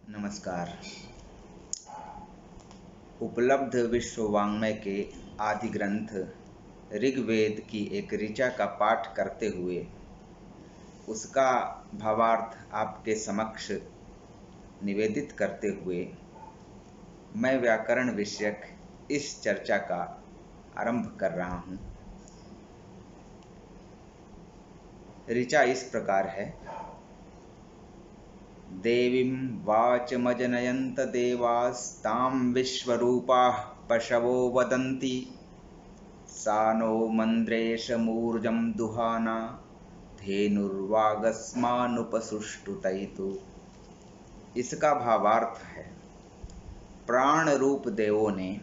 नमस्कार। उपलब्ध विश्व वाङ्मय के आदि ग्रंथ ऋग्वेद की एक ऋचा का पाठ करते हुए उसका भावार्थ आपके समक्ष निवेदित करते हुए मैं व्याकरण विषयक इस चर्चा का आरंभ कर रहा हूँ। ऋचा इस प्रकार है। देवीं वाचमजनयन्त देवास्तां विश्वरूपाः पशवो वदन्ति सा नो मन्द्रेशमूर्जं दुहाना धेनुर्वागस्मानुपसुष्टुतैतु। इसका भावार्थ है, प्राण रूप देवों ने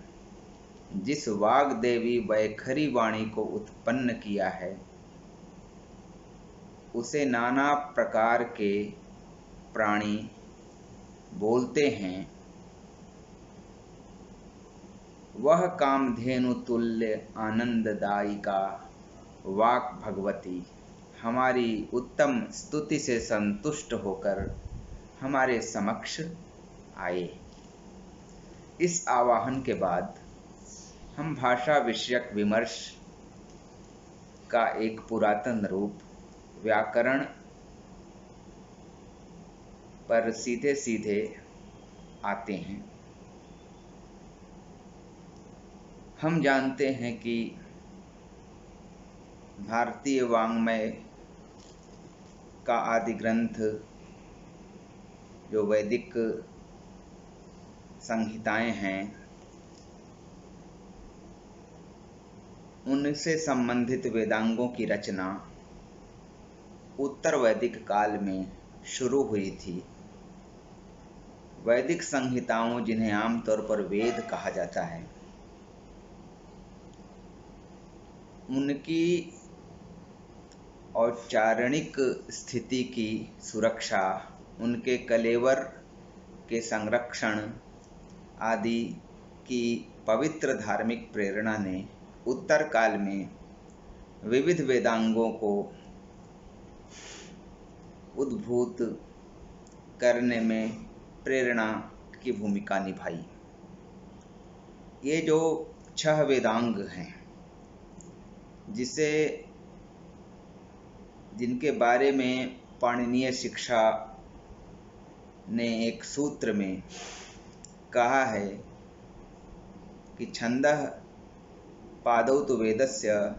जिस वाग देवी वैखरी वाणी को उत्पन्न किया है उसे नाना प्रकार के प्राणी बोलते हैं। वह कामधेनु तुल्य आनंददायिका वाक भगवती हमारी उत्तम स्तुति से संतुष्ट होकर हमारे समक्ष आए। इस आवाहन के बाद हम भाषा विषयक विमर्श का एक पुरातन रूप व्याकरण पर सीधे सीधे आते हैं। हम जानते हैं कि भारतीय वाङ्मय का आदि ग्रंथ जो वैदिक संहिताएं हैं उनसे संबंधित वेदांगों की रचना उत्तर वैदिक काल में शुरू हुई थी। वैदिक संहिताओं, जिन्हें आमतौर पर वेद कहा जाता है, उनकी औच्चारणिक स्थिति की सुरक्षा, उनके कलेवर के संरक्षण आदि की पवित्र धार्मिक प्रेरणा ने उत्तर काल में विविध वेदांगों को उद्भूत करने में प्रेरणा की भूमिका निभाई। ये जो 6 वेदांग हैं जिनके बारे में पाणिनीय शिक्षा ने एक सूत्र में कहा है कि छंदः पादौ तु वेदस्य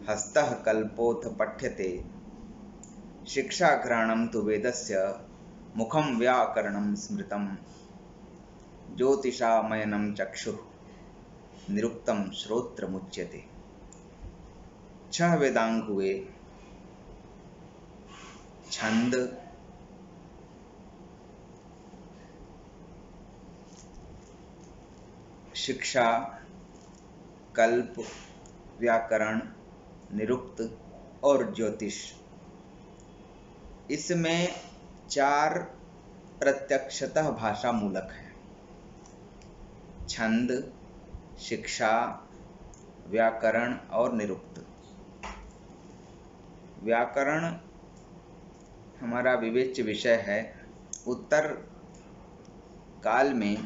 हस्तः कल्पोऽथ पठ्यते शिक्षाघ्राणं तु वेदस्य मुखं व्याकरणं स्मृतं ज्योतिषामयनं चक्षुः निरुक्तं श्रोत्रमुच्यते। 6 वेदांग हुए छंद, शिक्षा, कल्प, व्याकरण, निरुक्त और ज्योतिष। इसमें 4 प्रत्यक्षतः भाषा मूलक हैं। छंद, शिक्षा, व्याकरण और निरुक्त। व्याकरण हमारा विवेच्य विषय है। उत्तर काल में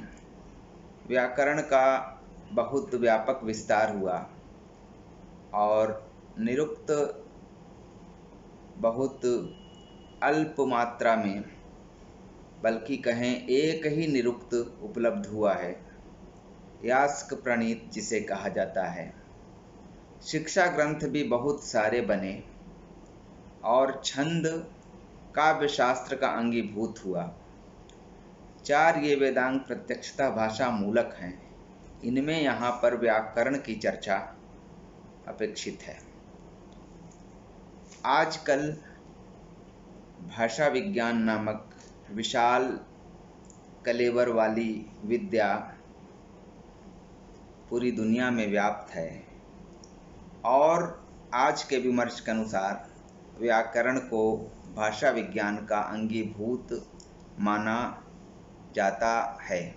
व्याकरण का बहुत व्यापक विस्तार हुआ और निरुक्त बहुत अल्प मात्रा में, बल्कि कहें एक ही निरुक्त उपलब्ध हुआ है, यास्क प्रणीत जिसे कहा जाता है। शिक्षा ग्रंथ भी बहुत सारे बने और छंद काव्य शास्त्र का अंगीभूत हुआ। 4 ये वेदांग प्रत्यक्षतः भाषा मूलक हैं। इनमें यहाँ पर व्याकरण की चर्चा अपेक्षित है। आजकल भाषा विज्ञान नामक विशाल कलेवर वाली विद्या पूरी दुनिया में व्याप्त है और आज के विमर्श के अनुसार व्याकरण को भाषा विज्ञान का अंगीभूत माना जाता है।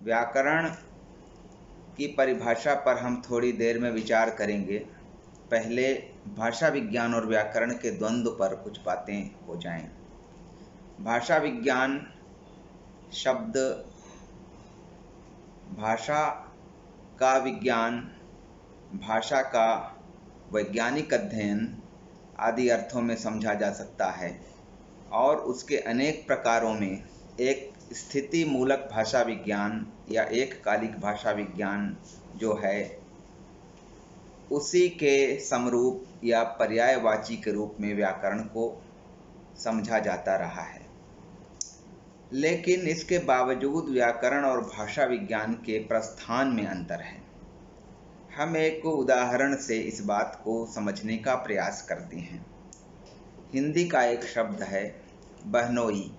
व्याकरण की परिभाषा पर हम थोड़ी देर में विचार करेंगे। पहले भाषा विज्ञान और व्याकरण के द्वंद्व पर कुछ बातें हो जाएं। भाषा विज्ञान शब्द भाषा का विज्ञान, भाषा का वैज्ञानिक अध्ययन आदि अर्थों में समझा जा सकता है और उसके अनेक प्रकारों में एक स्थिति मूलक भाषा विज्ञान या एककालिक भाषा विज्ञान जो है उसी के समरूप या पर्यायवाची के रूप में व्याकरण को समझा जाता रहा है। लेकिन इसके बावजूद व्याकरण और भाषा विज्ञान के प्रस्थान में अंतर है। हम एक उदाहरण से इस बात को समझने का प्रयास करते हैं। हिंदी का एक शब्द है बहनोई।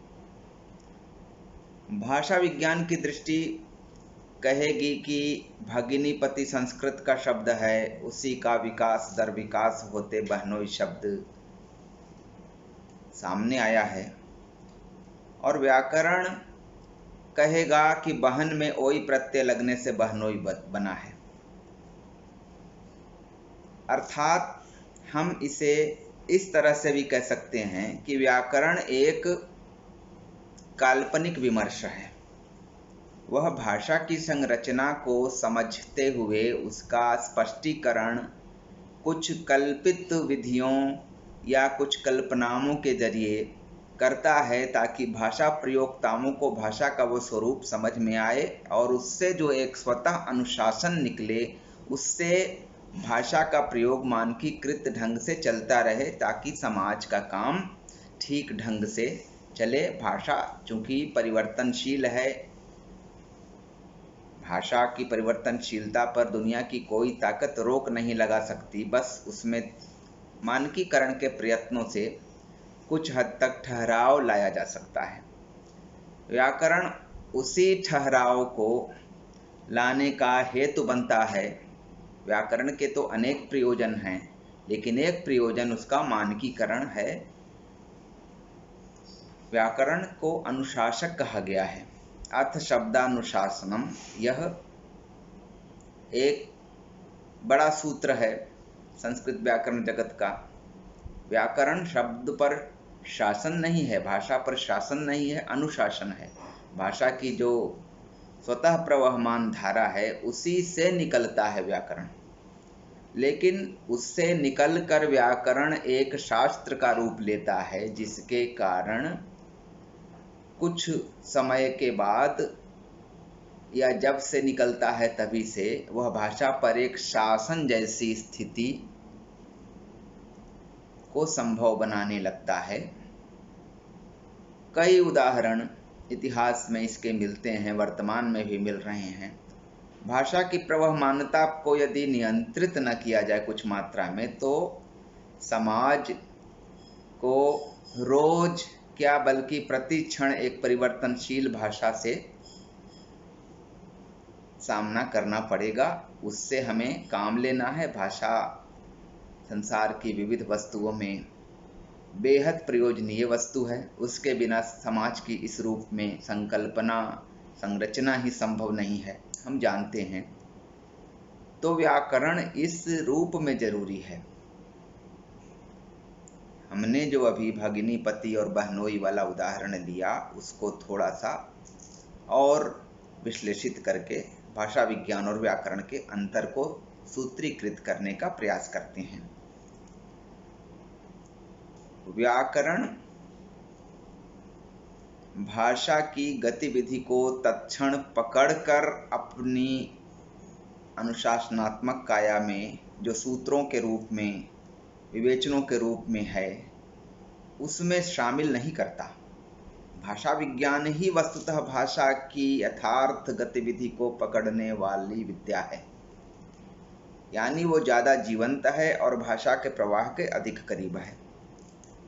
भाषा विज्ञान की दृष्टि कहेगी कि भगिनीपति संस्कृत का शब्द है, उसी का विकास दर विकास होते बहनोई शब्द सामने आया है। और व्याकरण कहेगा कि बहन में ओई प्रत्यय लगने से बहनोई बना है। अर्थात हम इसे इस तरह से भी कह सकते हैं कि व्याकरण एक काल्पनिक विमर्श है। वह भाषा की संरचना को समझते हुए उसका स्पष्टीकरण कुछ कल्पित विधियों या कुछ कल्पनाओं के जरिए करता है ताकि भाषा प्रयोक्ताओं को भाषा का वो स्वरूप समझ में आए और उससे जो एक स्वतः अनुशासन निकले, उससे भाषा का प्रयोग मानकीकृत ढंग से चलता रहे ताकि समाज का काम ठीक ढंग से चले। भाषा चूंकि परिवर्तनशील है, भाषा की परिवर्तनशीलता पर दुनिया की कोई ताकत रोक नहीं लगा सकती, बस उसमें मानकीकरण के प्रयत्नों से कुछ हद तक ठहराव लाया जा सकता है। व्याकरण उसी ठहराव को लाने का हेतु बनता है। व्याकरण के तो अनेक प्रयोजन हैं, लेकिन एक प्रयोजन उसका मानकीकरण है। व्याकरण को अनुशासक कहा गया है। अर्थ शब्दानुशासनम, यह एक बड़ा सूत्र है संस्कृत व्याकरण जगत का। व्याकरण शब्द पर शासन नहीं है, भाषा पर शासन नहीं है, अनुशासन है। भाषा की जो स्वतः प्रवहमान धारा है उसी से निकलता है व्याकरण, लेकिन उससे निकलकर व्याकरण एक शास्त्र का रूप लेता है, जिसके कारण कुछ समय के बाद या जब से निकलता है तभी से वह भाषा पर एक शासन जैसी स्थिति को संभव बनाने लगता है। कई उदाहरण इतिहास में इसके मिलते हैं, वर्तमान में भी मिल रहे हैं। भाषा की प्रवहमानता को यदि नियंत्रित न किया जाए कुछ मात्रा में, तो समाज को रोज क्या बल्कि प्रति क्षण एक परिवर्तनशील भाषा से सामना करना पड़ेगा। उससे हमें काम लेना है। भाषा संसार की विविध वस्तुओं में बेहद प्रयोजनीय वस्तु है। उसके बिना समाज की इस रूप में संकल्पना संरचना ही संभव नहीं है, हम जानते हैं। तो व्याकरण इस रूप में जरूरी है। हमने जो अभी भगिनीपति और बहनोई वाला उदाहरण दिया, उसको थोड़ा सा और विश्लेषित करके भाषा विज्ञान और व्याकरण के अंतर को सूत्रीकृत करने का प्रयास करते हैं। व्याकरण भाषा की गतिविधि को तत्क्षण पकड़कर अपनी अनुशासनात्मक काया में जो सूत्रों के रूप में, विवेचनों के रूप में है, उसमें शामिल नहीं करता। भाषा विज्ञान ही वस्तुतः भाषा की यथार्थ गतिविधि को पकड़ने वाली विद्या है, यानी वो ज़्यादा जीवंत है और भाषा के प्रवाह के अधिक करीब है।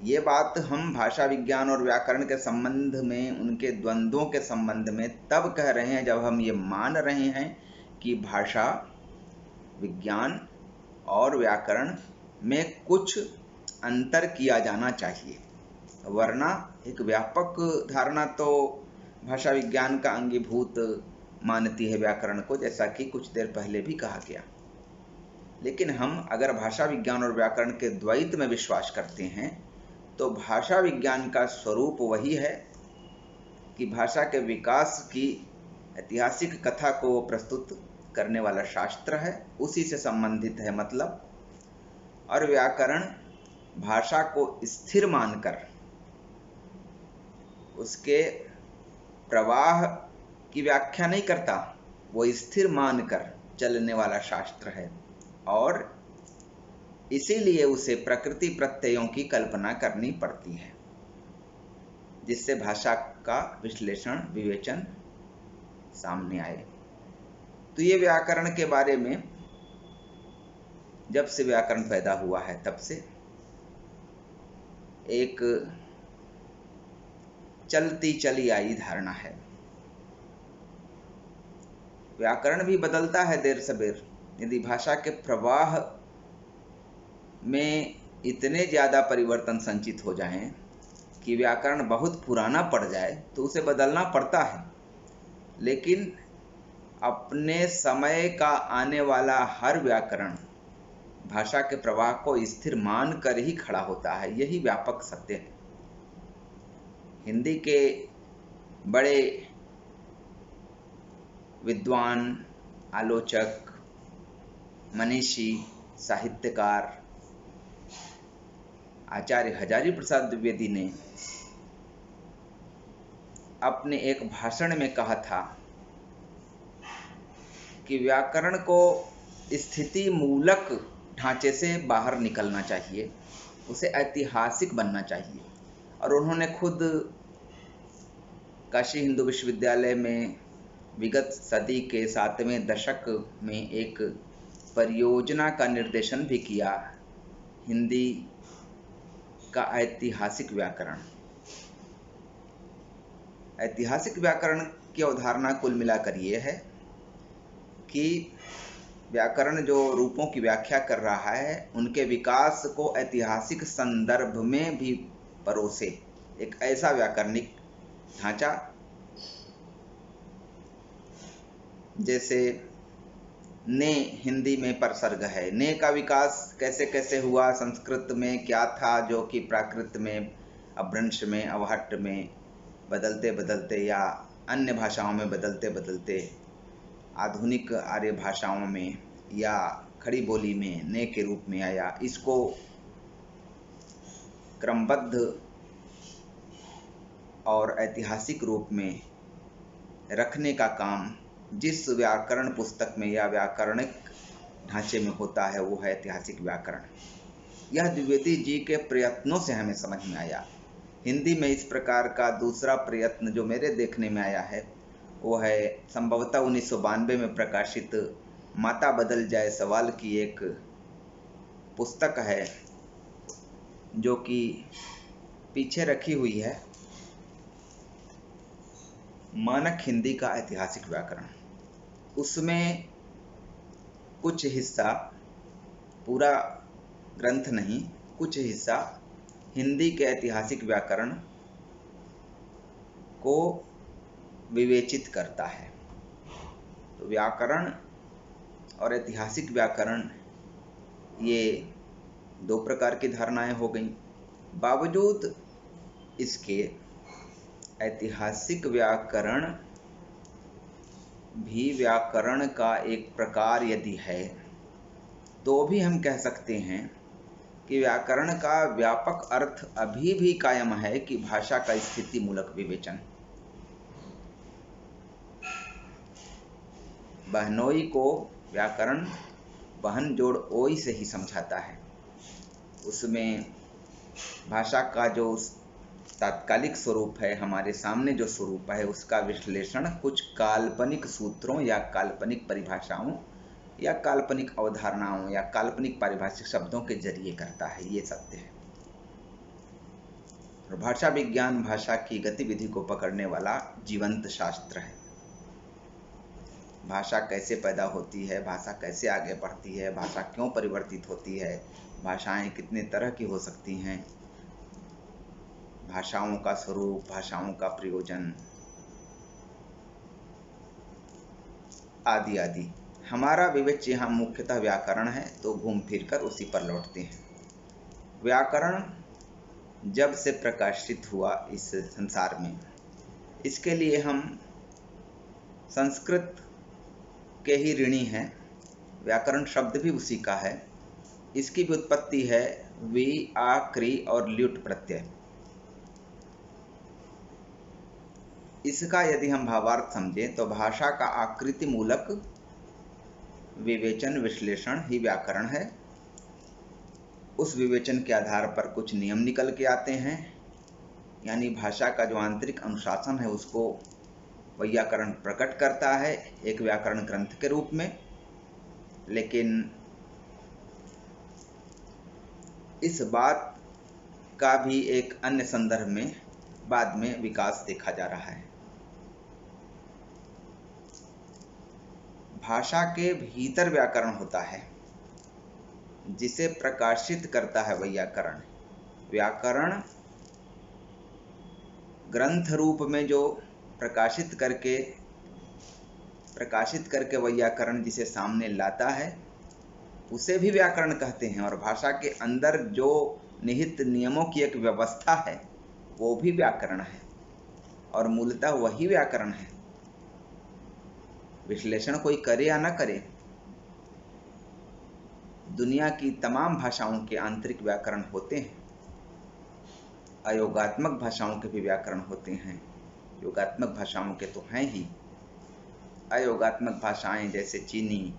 ये बात हम भाषा विज्ञान और व्याकरण के संबंध में, उनके द्वंद्वों के संबंध में तब कह रहे हैं जब हम ये मान रहे हैं कि भाषा विज्ञान और व्याकरण में कुछ अंतर किया जाना चाहिए, वरना एक व्यापक धारणा तो भाषा विज्ञान का अंगीभूत मानती है व्याकरण को, जैसा कि कुछ देर पहले भी कहा गया। लेकिन हम अगर भाषा विज्ञान और व्याकरण के द्वैत में विश्वास करते हैं तो भाषा विज्ञान का स्वरूप वही है कि भाषा के विकास की ऐतिहासिक कथा को प्रस्तुत करने वाला शास्त्र है, उसी से संबंधित है मतलब। और व्याकरण भाषा को स्थिर मानकर उसके प्रवाह की व्याख्या नहीं करता, वो स्थिर मानकर चलने वाला शास्त्र है और इसीलिए उसे प्रकृति प्रत्ययों की कल्पना करनी पड़ती है, जिससे भाषा का विश्लेषण विवेचन सामने आए। तो ये व्याकरण के बारे में जब से व्याकरण पैदा हुआ है तब से एक चलती चली आई धारणा है। व्याकरण भी बदलता है देर सबेर। यदि भाषा के प्रवाह में इतने ज़्यादा परिवर्तन संचित हो जाएं कि व्याकरण बहुत पुराना पड़ जाए तो उसे बदलना पड़ता है, लेकिन अपने समय का आने वाला हर व्याकरण भाषा के प्रवाह को स्थिर मान कर ही खड़ा होता है। यही व्यापक सत्य है। हिंदी के बड़े विद्वान, आलोचक, मनीषी, साहित्यकार आचार्य हजारी प्रसाद द्विवेदी ने अपने एक भाषण में कहा था कि व्याकरण को स्थिति मूलक ढांचे से बाहर निकलना चाहिए, उसे ऐतिहासिक बनना चाहिए। और उन्होंने खुद काशी हिंदू विश्वविद्यालय में विगत सदी के 7वें दशक में एक परियोजना का निर्देशन भी किया, हिंदी का ऐतिहासिक व्याकरण। ऐतिहासिक व्याकरण की अवधारणा कुल मिलाकर ये है कि व्याकरण जो रूपों की व्याख्या कर रहा है उनके विकास को ऐतिहासिक संदर्भ में भी परोसे एक ऐसा व्याकरणिक ढांचा, जैसे ने हिंदी में परसर्ग है। ने का विकास कैसे कैसे हुआ, संस्कृत में क्या था जो कि प्राकृत में, अपभ्रंश में, अवहट्ट में बदलते बदलते या अन्य भाषाओं में बदलते बदलते आधुनिक आर्य भाषाओं में या खड़ी बोली में ने के रूप में आया। इसको क्रमबद्ध और ऐतिहासिक रूप में रखने का काम जिस व्याकरण पुस्तक में या व्याकरणिक ढांचे में होता है वो है ऐतिहासिक व्याकरण। यह द्विवेदी जी के प्रयत्नों से हमें समझ में आया। हिंदी में इस प्रकार का दूसरा प्रयत्न जो मेरे देखने में आया है वो है संभवतः 1992 में प्रकाशित माता बदल जाए सवाल की एक पुस्तक है जो कि पीछे रखी हुई है, मानक हिंदी का ऐतिहासिक व्याकरण। उसमें कुछ हिस्सा, पूरा ग्रंथ नहीं, कुछ हिस्सा हिंदी के ऐतिहासिक व्याकरण को विवेचित करता है। तो व्याकरण और ऐतिहासिक व्याकरण ये दो प्रकार की धारणाएं हो गई। बावजूद इसके ऐतिहासिक व्याकरण भी व्याकरण का एक प्रकार यदि है तो भी हम कह सकते हैं कि व्याकरण का व्यापक अर्थ अभी भी कायम है कि भाषा का स्थिति मूलक विवेचन। बहनोई को व्याकरण बहन जोड़ ओई से ही समझाता है। उसमें भाषा का जो तात्कालिक स्वरूप है, हमारे सामने जो स्वरूप है, उसका विश्लेषण कुछ काल्पनिक सूत्रों या काल्पनिक परिभाषाओं या काल्पनिक अवधारणाओं या काल्पनिक पारिभाषिक शब्दों के जरिए करता है। ये सत्य है। और भाषा विज्ञान भाषा की गतिविधि को पकड़ने वाला जीवंत शास्त्र है। भाषा कैसे पैदा होती है, भाषा कैसे आगे बढ़ती है, भाषा क्यों परिवर्तित होती है, भाषाएं कितने तरह की हो सकती हैं, भाषाओं का स्वरूप, भाषाओं का प्रयोजन आदि आदि। हमारा विवेच्य यहाँ मुख्यतः व्याकरण है, तो घूम फिर कर उसी पर लौटते हैं। व्याकरण जब से प्रकाशित हुआ इस संसार में। इसके लिए हम संस्कृत के ही ऋणी हैं। व्याकरण शब्द भी उसी का है। इसकी भी उत्पत्ति है वी, आ, क्री और ल्युट प्रत्यय। इसका यदि हम भावार्थ समझें तो भाषा का आकृति मूलक विवेचन विश्लेषण ही व्याकरण है। उस विवेचन के आधार पर कुछ नियम निकल के आते हैं, यानी भाषा का जो आंतरिक अनुशासन है उसको वैयाकरण प्रकट करता है एक व्याकरण ग्रंथ के रूप में। लेकिन इस बात का भी एक अन्य संदर्भ में बाद में विकास देखा जा रहा है। भाषा के भीतर व्याकरण होता है जिसे प्रकाशित करता है वैयाकरण। व्याकरण ग्रंथ रूप में जो प्रकाशित करके वैयाकरण जिसे सामने लाता है उसे भी व्याकरण कहते हैं। और भाषा के अंदर जो निहित नियमों की एक व्यवस्था है वो भी व्याकरण है, और मूलतः वही व्याकरण है। विश्लेषण कोई करे या न करे, दुनिया की तमाम भाषाओं के आंतरिक व्याकरण होते हैं। अयोगात्मक भाषाओं के भी व्याकरण होते हैं, योगात्मक भाषाओं के तो हैं ही। अयोगात्मक भाषाएं जैसे चीनी,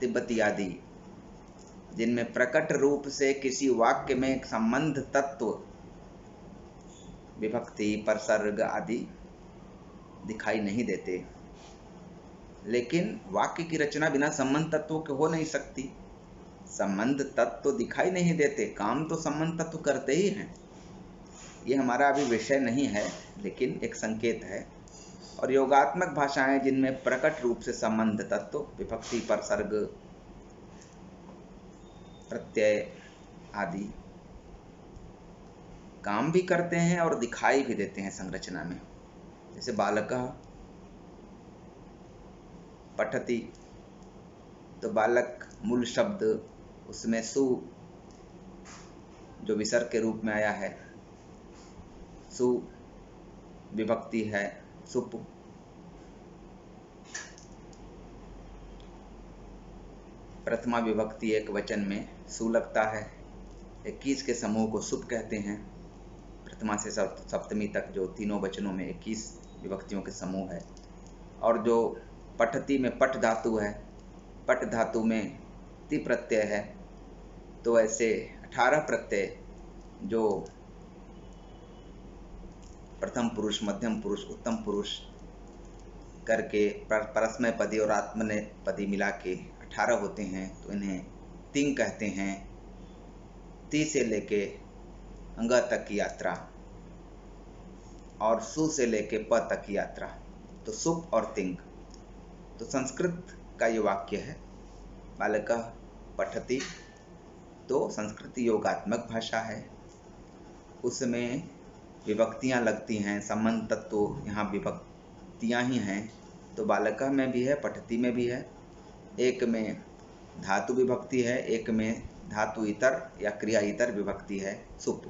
तिब्बती आदि, जिनमें प्रकट रूप से किसी वाक्य में एक संबंध तत्व, विभक्ति, परसर्ग आदि दिखाई नहीं देते। लेकिन वाक्य की रचना बिना संबंध तत्वों के हो नहीं सकती। संबंध तत्व दिखाई नहीं देते, काम तो संबंध तत्व करते ही हैं। ये हमारा अभी विषय नहीं है, लेकिन एक संकेत है। और योगात्मक भाषाएं जिनमें प्रकट रूप से संबंध तत्व, विभक्ति, परसर्ग, प्रत्यय आदि काम भी करते हैं और दिखाई भी देते हैं संरचना में। जैसे बालकः पठति, तो बालक मूल शब्द, उसमें सु जो विसर्ग के रूप में आया है, सु विभक्ति है, सुप। प्रथमा विभक्ति एक वचन में सु लगता है। 21 के समूह को सुप कहते हैं। प्रथमा से सप्तमी तक जो तीनों वचनों में 21 विभक्तियों के समूह है। और जो पठति में पठ धातु है, पठ धातु में ति प्रत्यय है, तो ऐसे 18 प्रत्यय जो प्रथम पुरुष, मध्यम पुरुष, उत्तम पुरुष करके परस्मै पदी और आत्मनेपदी मिला के 18 होते हैं, तो इन्हें तिंग कहते हैं। ती से लेके अंग तक की यात्रा और सु से लेके प तक की यात्रा, तो सुप और तिंग। तो संस्कृत का ये वाक्य है, बालकः पठति, तो संस्कृत योगात्मक भाषा है। उसमें विभक्तियां लगती हैं, संबंध तत्व यहाँ विभक्तियां ही हैं। तो बालकः में भी है, पठति में भी है। एक में धातु विभक्ति है, एक में धातु इतर या क्रिया इतर विभक्ति है, सुप।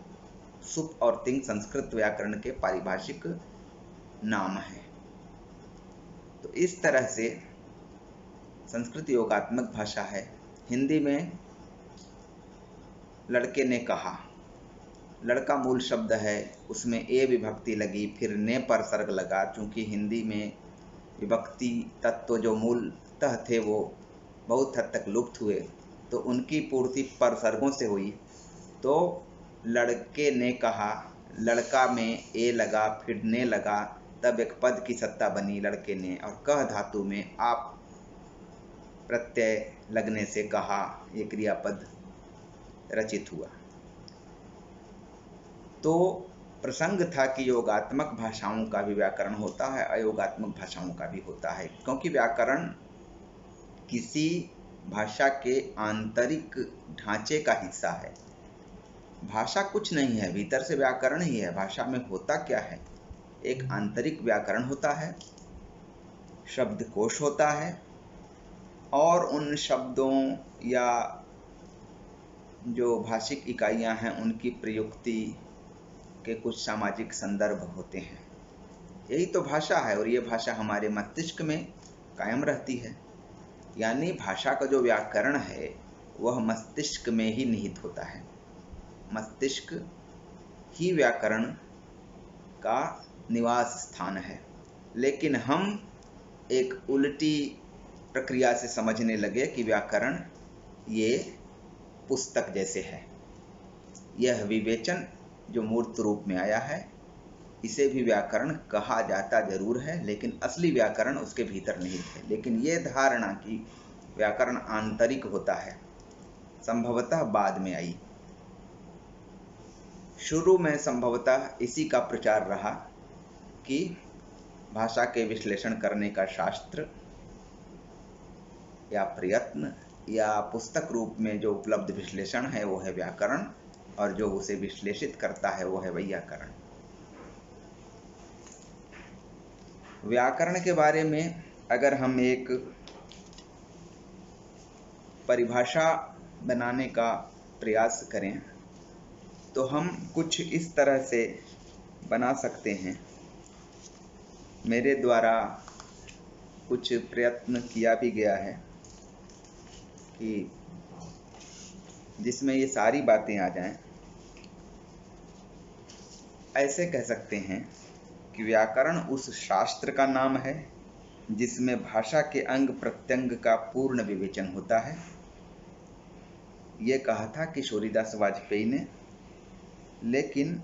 सुप और तिंग संस्कृत व्याकरण के पारिभाषिक नाम है। तो इस तरह से संस्कृत योगात्मक भाषा है। हिंदी में लड़के ने कहा, लड़का मूल शब्द है, उसमें ए विभक्ति लगी, फिर ने परसर्ग लगा। चूंकि हिंदी में विभक्ति तत्व जो मूलतः थे वो बहुत हद तक लुप्त हुए, तो उनकी पूर्ति परसर्गों से हुई। तो लड़के ने कहा, लड़का में ए लगा, फिर ने लगा, तब एक पद की सत्ता बनी लड़के ने। और कह धातु में आप प्रत्यय लगने से कहा, ये क्रियापद रचित हुआ। तो प्रसंग था कि योगात्मक भाषाओं का भी व्याकरण होता है, अयोगात्मक भाषाओं का भी होता है। क्योंकि व्याकरण किसी भाषा के आंतरिक ढांचे का हिस्सा है। भाषा कुछ नहीं है, भीतर से व्याकरण ही है। भाषा में होता क्या है? एक आंतरिक व्याकरण होता है, शब्दकोश होता है, और उन शब्दों या जो भाषिक इकाइयां हैं उनकी प्रयुक्ति, के कुछ सामाजिक संदर्भ होते हैं। यही तो भाषा है, और ये भाषा हमारे मस्तिष्क में कायम रहती है। यानी भाषा का जो व्याकरण है वह मस्तिष्क में ही निहित होता है। मस्तिष्क ही व्याकरण का निवास स्थान है। लेकिन हम एक उल्टी प्रक्रिया से समझने लगे कि व्याकरण ये पुस्तक जैसे है। यह विवेचन जो मूर्त रूप में आया है, इसे भी व्याकरण कहा जाता जरूर है, लेकिन असली व्याकरण उसके भीतर निहित है। लेकिन ये धारणा कि व्याकरण आंतरिक होता है संभवतः बाद में आई। शुरू में संभवतः इसी का प्रचार रहा कि भाषा के विश्लेषण करने का शास्त्र या प्रयत्न या पुस्तक रूप में जो उपलब्ध विश्लेषण है वो है व्याकरण, और जो उसे विश्लेषित करता है वो है वैयाकरण। व्याकरण के बारे में अगर हम एक परिभाषा बनाने का प्रयास करें तो हम कुछ इस तरह से बना सकते हैं। मेरे द्वारा कुछ प्रयत्न किया भी गया है कि जिसमें ये सारी बातें आ जाएं। ऐसे कह सकते हैं कि व्याकरण उस शास्त्र का नाम है जिसमें भाषा के अंग प्रत्यंग का पूर्ण विवेचन होता है। ये कहा था किशोरीदास वाजपेयी ने, लेकिन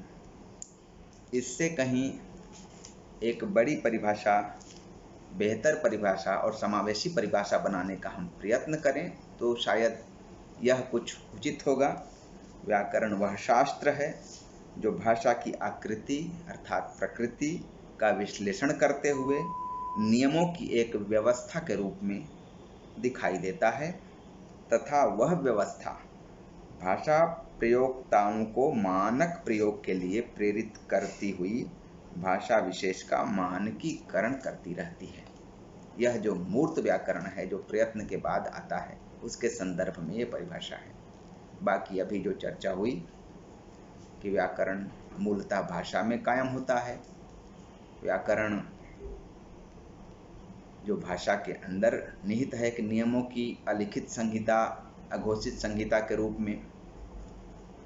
इससे कहीं एक बड़ी परिभाषा, बेहतर परिभाषा और समावेशी परिभाषा बनाने का हम प्रयत्न करें तो शायद यह कुछ उचित होगा। व्याकरण वह शास्त्र है जो भाषा की आकृति अर्थात प्रकृति का विश्लेषण करते हुए नियमों की एक व्यवस्था के रूप में दिखाई देता है, तथा वह व्यवस्था भाषा प्रयोक्ताओं को मानक प्रयोग के लिए प्रेरित करती हुई भाषा विशेष का मानकीकरण करती रहती है। यह जो मूर्त व्याकरण है जो प्रयत्न के बाद आता है उसके संदर्भ में ये परिभाषा है। बाकी अभी जो चर्चा हुई कि व्याकरण मूलतः भाषा में कायम होता है, व्याकरण जो भाषा के अंदर निहित है कि नियमों की अलिखित संहिता, अघोषित संहिता के रूप में,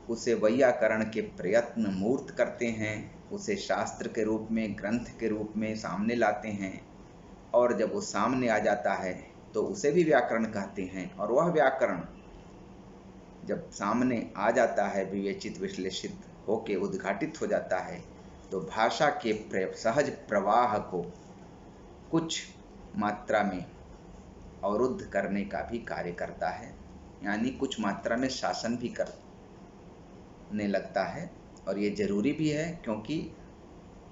उसे वैयाकरण के प्रयत्न मूर्त करते हैं, उसे शास्त्र के रूप में, ग्रंथ के रूप में सामने लाते हैं, और जब वो सामने आ जाता है तो उसे भी व्याकरण कहते हैं। और वह व्याकरण जब सामने आ जाता है, विवेचित विश्लेषित होके उद्घाटित हो जाता है, तो भाषा के सहज प्रवाह को कुछ मात्रा में अवरुद्ध करने का भी कार्य करता है, यानी कुछ मात्रा में शासन भी करने लगता है। और ये जरूरी भी है क्योंकि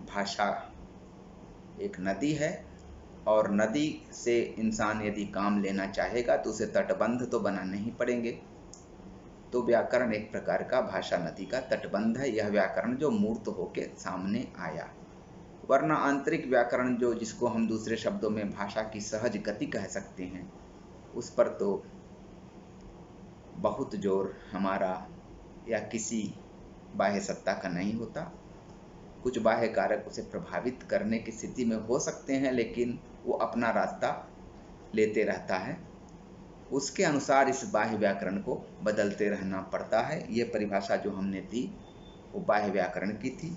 भाषा एक नदी है, और नदी से इंसान यदि काम लेना चाहेगा तो उसे तटबंध तो बनाने ही पड़ेंगे। तो व्याकरण एक प्रकार का भाषा नदी का तटबंध है, यह व्याकरण जो मूर्त होके सामने आया। वरना आंतरिक व्याकरण जो जिसको हम दूसरे शब्दों में भाषा की सहज गति कह सकते हैं, उस पर तो बहुत जोर हमारा या किसी बाह्य सत्ता का नहीं होता। कुछ बाह्य कारक उसे प्रभावित करने की स्थिति में हो सकते हैं, लेकिन वो अपना रास्ता लेते रहता है। उसके अनुसार इस बाह्य व्याकरण को बदलते रहना पड़ता है। ये परिभाषा जो हमने दी वो बाह्य व्याकरण की थी।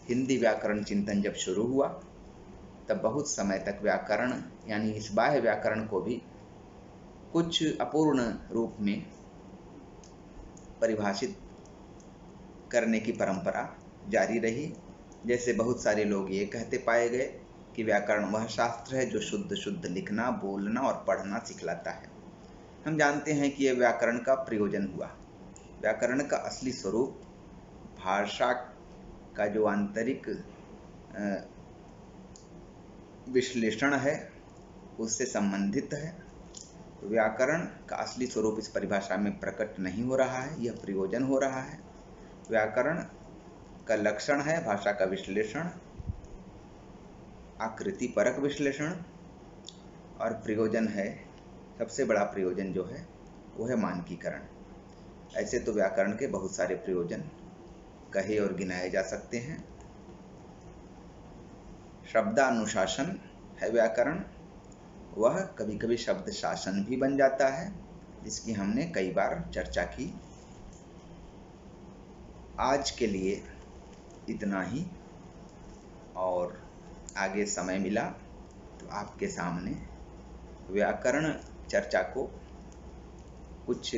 हिंदी व्याकरण चिंतन जब शुरू हुआ तब बहुत समय तक व्याकरण यानी इस बाह्य व्याकरण को भी कुछ अपूर्ण रूप में परिभाषित करने की परंपरा जारी रही। जैसे बहुत सारे लोग ये कहते पाए गए कि व्याकरण वह शास्त्र है जो शुद्ध शुद्ध लिखना, बोलना और पढ़ना सिखलाता है। हम जानते हैं कि यह व्याकरण का प्रयोजन हुआ। व्याकरण का असली स्वरूप भाषा का जो आंतरिक विश्लेषण है उससे संबंधित है। व्याकरण का असली स्वरूप इस परिभाषा में प्रकट नहीं हो रहा है, यह प्रयोजन हो रहा है। व्याकरण का लक्षण है भाषा का विश्लेषण, आकृति परक विश्लेषण, और प्रयोजन है, सबसे बड़ा प्रयोजन जो है वो है मानकीकरण। ऐसे तो व्याकरण के बहुत सारे प्रयोजन कहे और गिनाए जा सकते हैं। शब्दानुशासन है व्याकरण, वह कभी कभी शब्द शासन भी बन जाता है, जिसकी हमने कई बार चर्चा की। आज के लिए इतना ही, और आगे समय मिला तो आपके सामने व्याकरण चर्चा को कुछ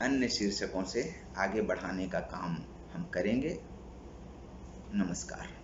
अन्य शीर्षकों से आगे बढ़ाने का काम हम करेंगे। नमस्कार।